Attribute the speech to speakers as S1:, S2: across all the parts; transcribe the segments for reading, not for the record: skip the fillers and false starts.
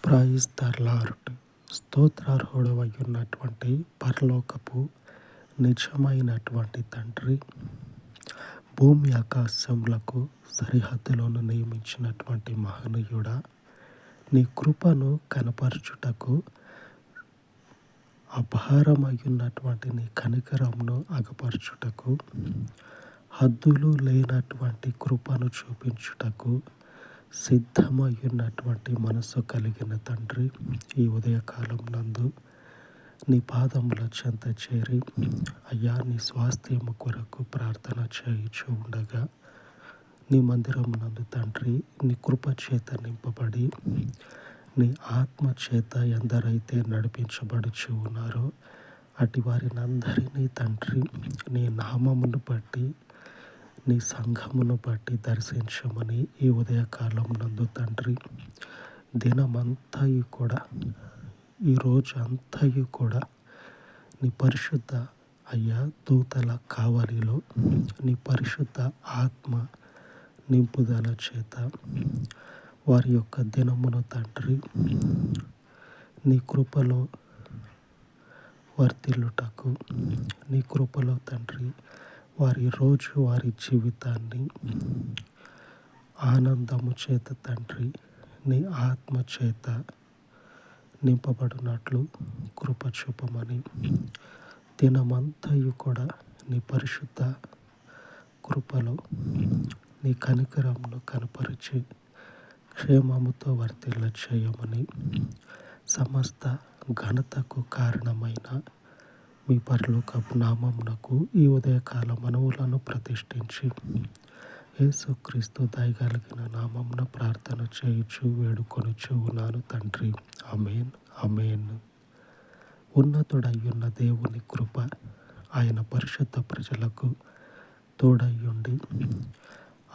S1: Praise the lord. స్తోత్రార్హుడవైయున్నటువంటి పరలోకపు నిజమైనటువంటి తండ్రి, భూమి ఆకాశములకు సరిహద్దులను నియమించినటువంటి మహనీయుడా, నీ కృపను కనపరచుటకు అపారమయ్యున్నటువంటి నీ కనికరమును అగపరచుటకు, హద్దులు లేనటువంటి కృపను చూపించుటకు సిద్ధమయ్యున్నటువంటి మనసు కలిగిన తండ్రి, ఈ ఉదయకాలం నందు నీ పాదముల చెంత చేరి అయ్యా నీ స్వాస్థ్యము కొరకు ప్రార్థన చేయుచు ఉండగా, నీ మందిరమునందు తండ్రి నీ కృప చేత నింపబడి నీ ఆత్మ చేత ఎందరైతే నడిపించబడుచు ఉన్నారో అటు వారినందరినీ తండ్రి నీ నామమును బట్టి, నీ సంఘమును బట్టి దర్శించమని ఈ ఉదయకాలం నందు తండ్రి, దినమంతయు కూడా, ఈరోజు అంతయు కూడా నీ పరిశుద్ధ అయ్యా దూతల కావలిలో నీ పరిశుద్ధ ఆత్మ నింపుదల చేత వారి యొక్క దినమును తండ్రి నీ కృపలో వర్ధిల్లుటకు, నీ కృపలో తండ్రి వారి వారి జీవితాన్ని ఆనందము చేత తండ్రి నీ ఆత్మ చేత నింపబడినట్లు కృప చూపమని, దినమంతయు కూడా నీ పరిశుద్ధ కృపలో నీ కనికరమును కనపరిచి క్షేమముతో వర్ధిల్ల చేయమని, సమస్త ఘనతకు కారణమైన మీ పరలోకపు నామమునకు ఈ ఉదయకాల మనవులను ప్రతిష్ఠించి యేసుక్రీస్తు దయగలిగిన నామమున ప్రార్థన చేయుచు వేడుకొనుచు ఉన్నాను తండ్రి. ఆమేన్, ఆమేన్. ఉన్నతుడయ్యున్న దేవుని కృప ఆయన పరిశుద్ధ ప్రజలకు తోడయ్యుండి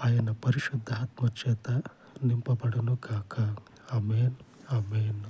S1: ఆయన పరిశుద్ధ ఆత్మ చేత నింపబడును గాక. ఆమేన్, ఆమేన్.